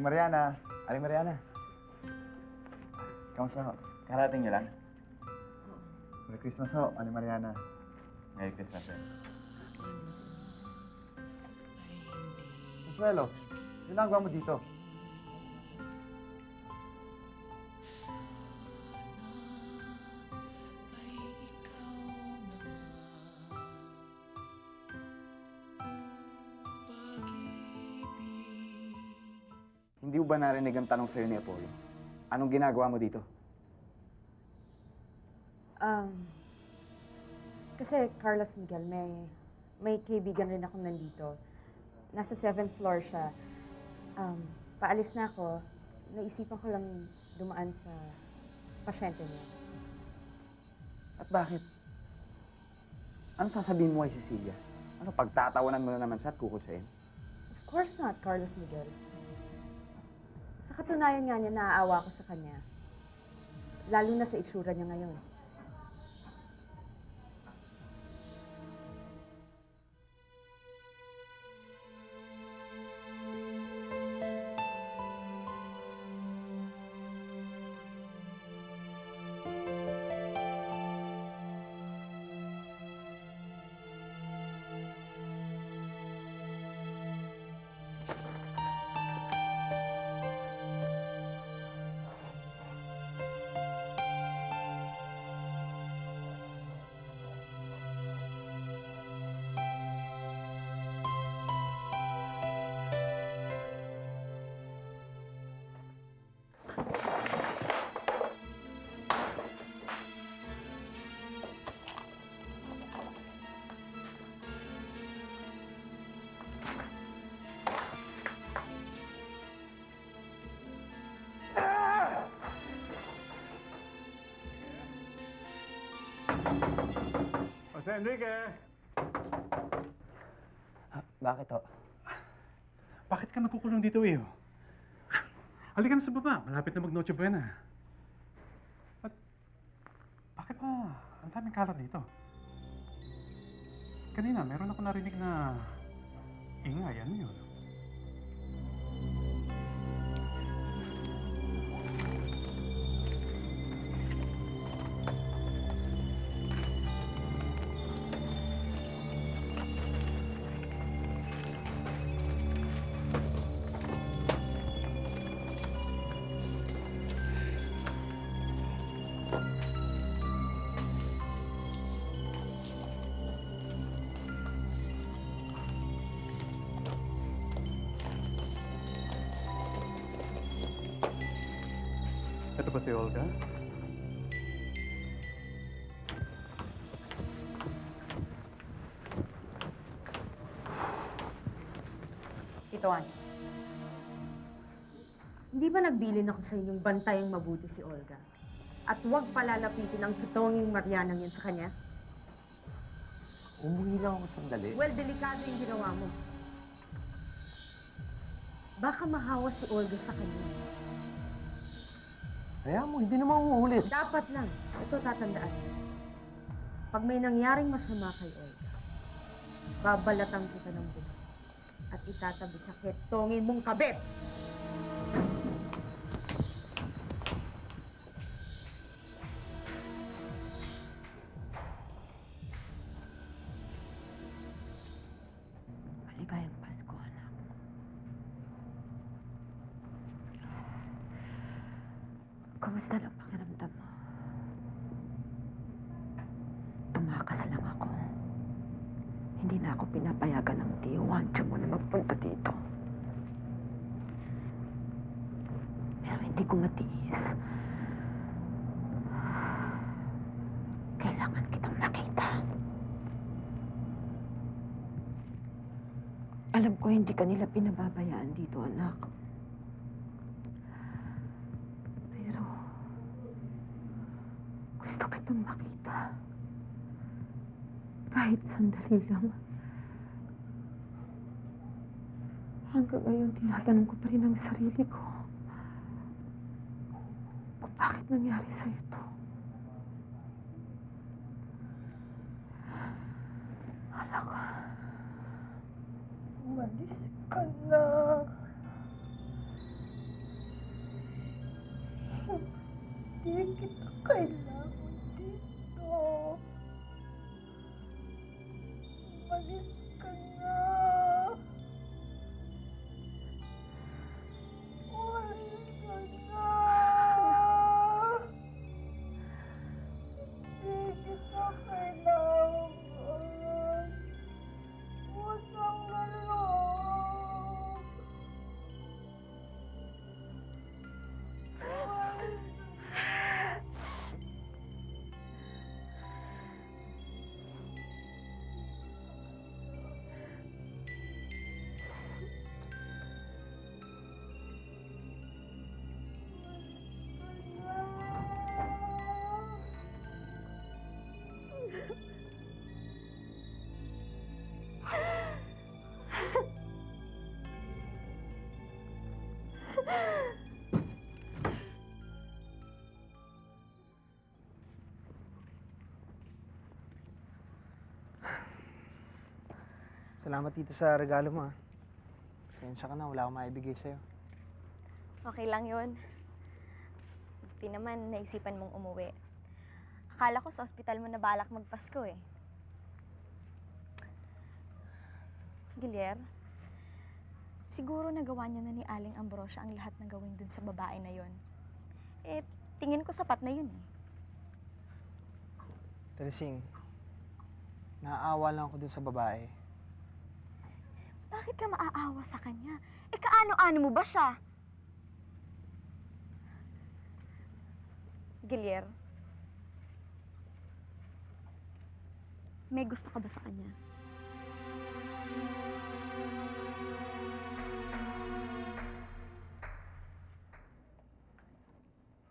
Aling Mariana. Aling Mariana. Kamusta ho? Karating niyo lang? Merry Christmas ho, Aling Mariana. Merry Christmas, eh. Consuelo, ginagawa mo dito? Hindi mo ba narinig ang tanong sa'yo ni Apollo? Anong ginagawa mo dito? Kasi Carlos Miguel, may kaibigan rin ako nandito. Nasa 7th floor siya. Paalis na ako. Naisipan ko lang dumaan sa pasyente niya. At bakit? Ano sasabihin mo kay Cecilia? Ano, pagtatawanan mo na naman siya at kukusain? Of course not, Carlos Miguel. Sa katunayan nga niya, naaawa ko sa kanya. Lalo na sa itsura niya ngayon. Jose Enrique! Bakit ho? Bakit ka nagkukulong dito, eh? Halika na sa baba. Malapit na mag-Noche Buena. At bakit ba ang daming kalat dito? Kanina, meron ako narinig na ingay. Ano yun? Ito ba si Olga? Ito, Ann. Hindi ba nagbilin ako sa inyong bantayang mabuti si Olga? At huwag palalapitin ang tutonging Marianang yun sa kanya? Umuwi lang ako sandali. Well, delikado yung ginawa mo. Baka mahawa si Olga sa kanya. Kaya mo, hindi naman uulit. Dapat lang. Ito tatandaan. Pag may nangyaring masama kay Olga, babalatan kita ng buto at itatabi sa ketongin mong kabit. Maligayang Pasko, anak. Kumusta lang pakiramdam mo? Tumakas lang ako. Hindi na ako pinapayagan ng tiyo. Wantya mo na magpunta dito. Pero hindi ko matiis. Kailangan kitang nakita. Alam ko hindi ka nila pinababayaan dito, anak. Pero gusto kitang makita. Kahit sandali lang. Hanggang ngayon, tinatanong ko pa rin ang sarili ko. Kung bakit nangyari sa'yo to. Anak, umalis ka na. Hindi kita kailangan dito. Umalis ka na. Umalis ka na. Hindi kita kailangan. Utang na loob. Salamat dito sa regalo mo, ah. Pasensya ka na, wala akong maibigay sa'yo. Okay lang yun. Buti naman, naisipan mong umuwi. Akala ko sa ospital mo na balak magpasko eh. Gilier, siguro nagawa niya na ni Aling Ambrosia ang lahat ng gawin dun sa babae na yon. Eh, tingin ko sapat na yun eh. Teresing, naaawa lang ako dun sa babae. Bakit ka maaawa sa kanya? Eh, kaano-ano mo ba siya? Gilier, may gusto ka ba sa kanya?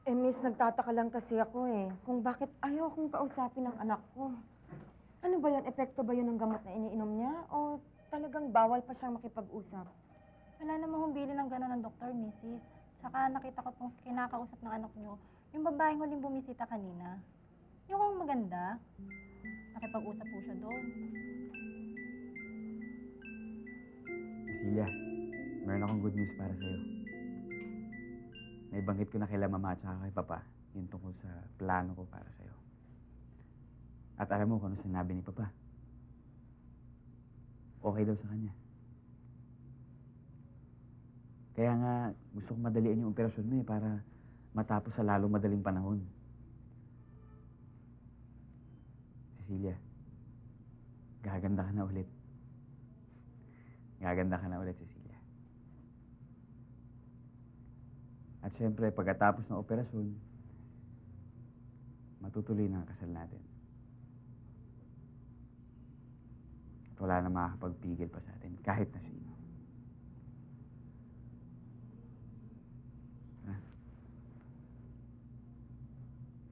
Eh, miss, nagtataka lang kasi ako eh. Kung bakit ayaw kong kausapin ng anak ko. Ano ba yun? Epekto ba yun ng gamot na iniinom niya? O talagang bawal pa siyang makipag-usap? Wala namang humili ng gano'n ng doktor, Mrs. Saka nakita ko pong kinakausap ng anak niyo, yung babaeng huling bumisita kanina. Yung kung maganda, nakipag-usap po siya doon. Cecilia, meron akong good news para sa'yo. Naibanggit ko na kay Mama at saka kay Papa yung tungkol sa plano ko para sa'yo. At alam mo kung ano sinabi ni Papa. Okay daw sa kanya. Kaya nga, gusto kong madalian yung operasyon mo eh, para matapos sa lalong madaling panahon. Cecilia, gaganda ka na ulit. Gaganda ka na ulit, Cecilia. At syempre, pagkatapos ng operasyon, matutuloy na ang kasal natin. At wala na makakapagpigil pa sa atin, kahit na sino. Ha?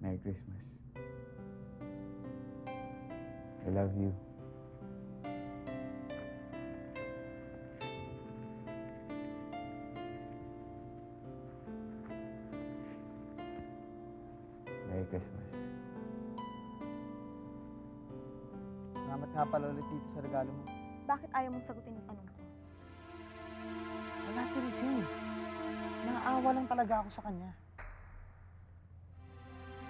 Merry Christmas. I love you. Merry Christmas. Salamat nga pala ulit dito sa regalo mo. Bakit ayaw mong sagutin yung tanong ko? Wala, Teresing. Naaawa lang talaga ako sa kanya.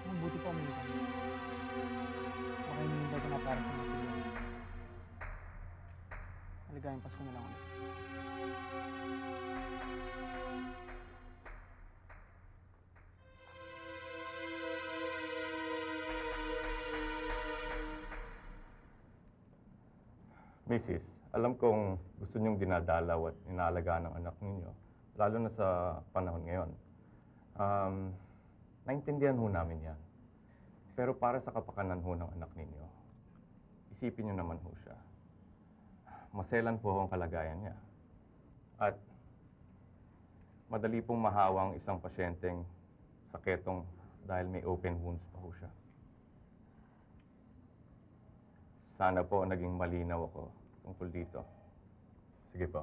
Mabuti pa umuwi ka. Baka hinihintay ko na para sa mga tuloy. Maligayang Pasko na lang ulit. Mrs., alam kong gusto niyong dinadalaw at inaalagaan ng anak ninyo, lalo na sa panahon ngayon. Naintindihan ho namin yan. Pero para sa kapakanan ho ng anak ninyo, isipin niyo naman ho siya. Maselan po ho ang kalagayan niya. At madali pong mahawang isang pasyenteng saketong dahil may open wounds pa ho siya. Sana po naging malinaw ako tungkol dito. Sige po.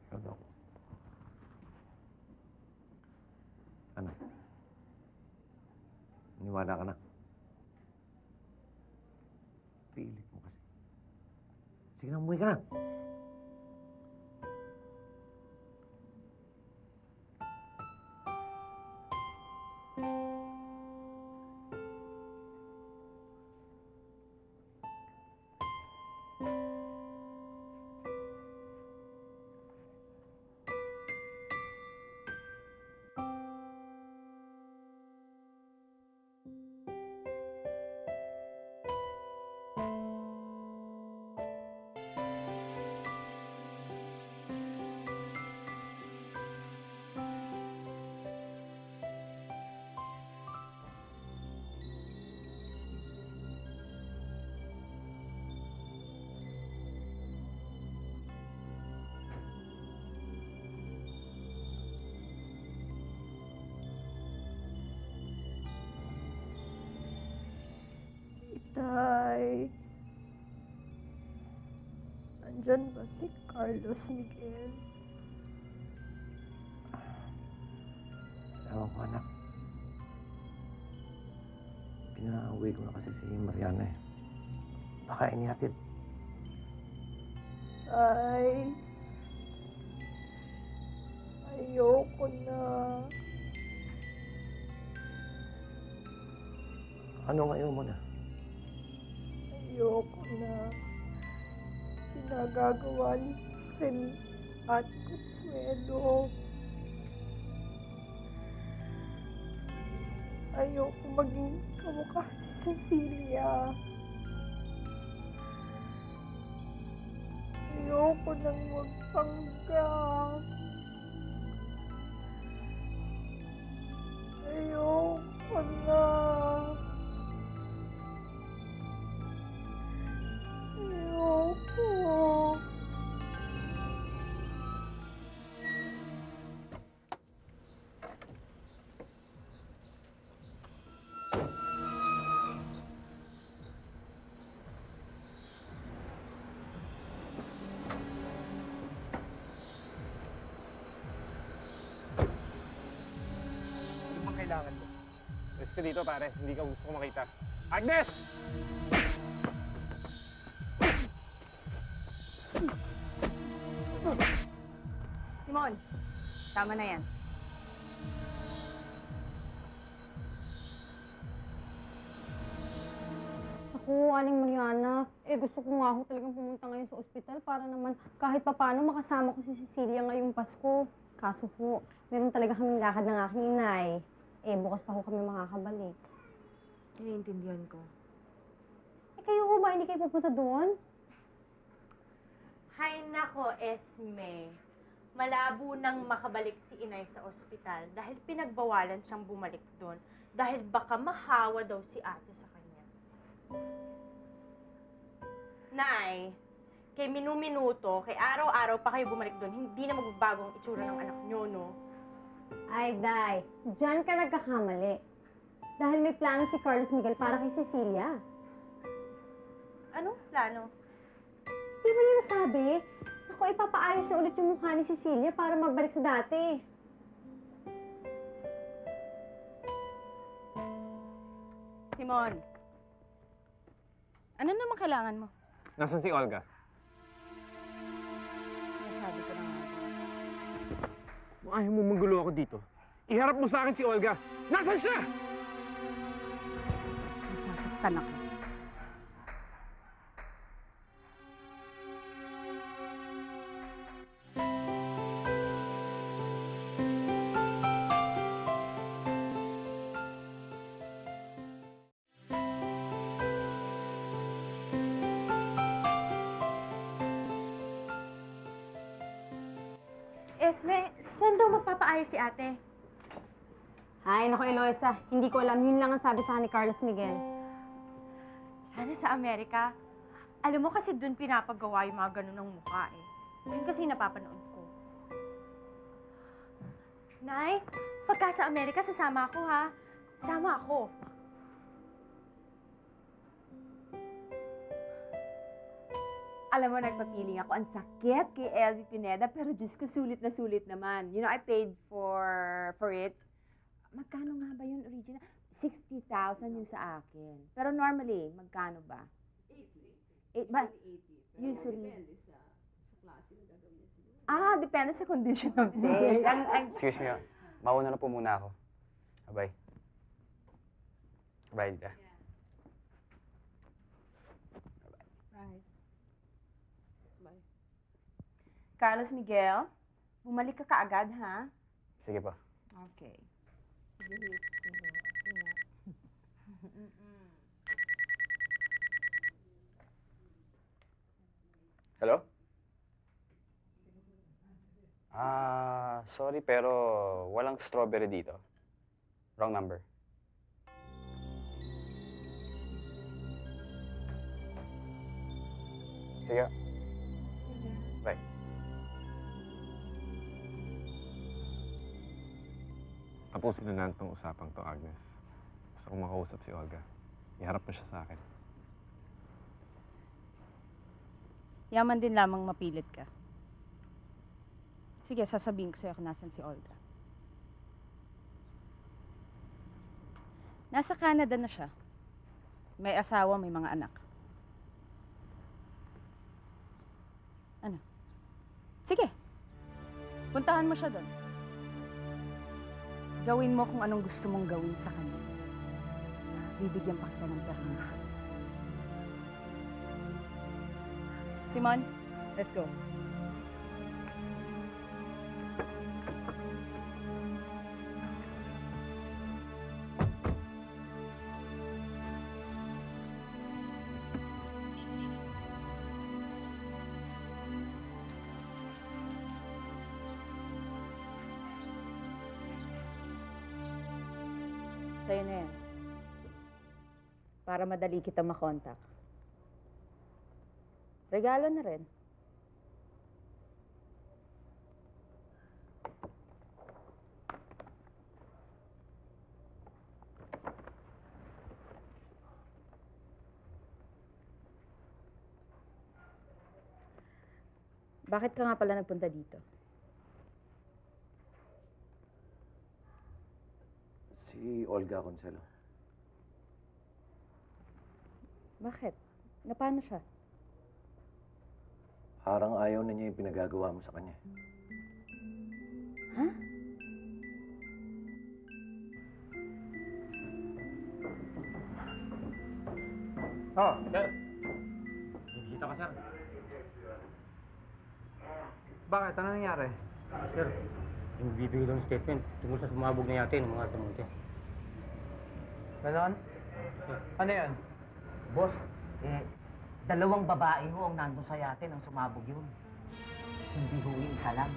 Ikaw, Dok. Ano? Niwala ka na? Pilit mo kasi. Sige na, umuwi ka na. Nandyan ba si Carlos Miguel? Ewan ko, anak. Pinauwi ko na kasi si Mariana eh. Baka inihatid. Ay, ayoko na. Ano ngayon mo na? Ayoko na. Pinagagawa ni Rem at Consuelo. Ayoko maging kamukha si Cecilia. Ayoko nang magpanggap. Ayoko na. Ayoko. Ano bang kailangan mo? Pwes ka dito, pare. Hindi ka gusto ko makita. Agnes! Simon, tama na yan. Ako, Aling Mariana, gusto ko nga ako talagang pumunta ngayon sa ospital para naman kahit papaano makasama ko si Cecilia ngayong Pasko. Kaso po, meron talaga kaming lakad ng aking inay. Bukas pa ho kami makakabalik. Naiintindihan ko. Kayo ho ba, hindi kayo pupunta doon? Hay nako, Esme. Malabo nang makabalik si inay sa ospital dahil pinagbawalan siyang bumalik doon dahil baka mahawa daw si ate sa kanya. Nay, kay minu-minuto, kay araw-araw pa kayo bumalik doon, hindi na magbabago ang itsura ng anak nyo, no? Ay, Day, diyan ka nagkakamali. Dahil may plano si Carlos Miguel para kay Cecilia. Anong plano? Di ba niya nasabi? Ako, ipapaayos na ulit yung mukha ni Cecilia para magbalik sa dati. Simon, ano naman kailangan mo? Nasaan si Olga? Nasabi ko na nga. Kung ayaw mo magulo ako dito, iharap mo sa akin si Olga. Nasaan siya? Nasasaktan ako. Esme, saan daw magpapaayos si ate? Ay, naku, Eloisa. Hindi ko alam. Yun lang ang sabi sa akin ni Carlos Miguel. Sana sa Amerika. Alam mo kasi doon pinapagawa yung mga ganun ng mukha eh. Yun kasi napapanood ko. Nay, pagka sa Amerika, sasama ako ha. Sama ako. Alam mo, nagpapiling ako. Ang sakit kay Elvie Pineda, pero Diyos ko, sulit na sulit naman. You know, I paid for it. Magkano nga ba yun original? 60,000 yung sa akin. Pero normally, magkano ba? 80. Ba? Usually. Depende sa condition of face. Excuse me, mauna na po muna ako. Bye. Bye, Dita. Carlos Miguel, bumalik ka kaagad, ha? Sige po. Okay. Hello? Sorry pero walang strawberry dito. Wrong number. Sige. Bye. Tapusin na natin itong usapang to, Agnes. Gusto kong makausap si Olga. Iharap mo siya sa akin. Yaman din lamang mapilit ka. Sige, sasabihin ko sa'yo kung nasan si Olga. Nasa Canada na siya. May asawa, may mga anak. Ano? Sige. Puntahan mo siya doon. Gawin mo kung anong gusto mong gawin sa kanya. Bibigyan pa kita ng permiso. Simon, let's go. Sa'yo na yan. Para madali kita makontak. Regalo na rin. Bakit ka nga pala nagpunta dito? Si Olga Conselo. Bakit? Paano siya? Parang ayaw na niya yung pinagagawa mo sa kanya. Ha? Oh, sir. Bibisita ka, sir. Bakit? Ano nangyari? Sir, yung bibigay doon statement tungkol sa sumabog na yate ng mga tamunte. Ganon? Ano yan? Boss, dalawang babae ho ang nandun sa yate nang sumabog yun. Hindi ho yung isa lang.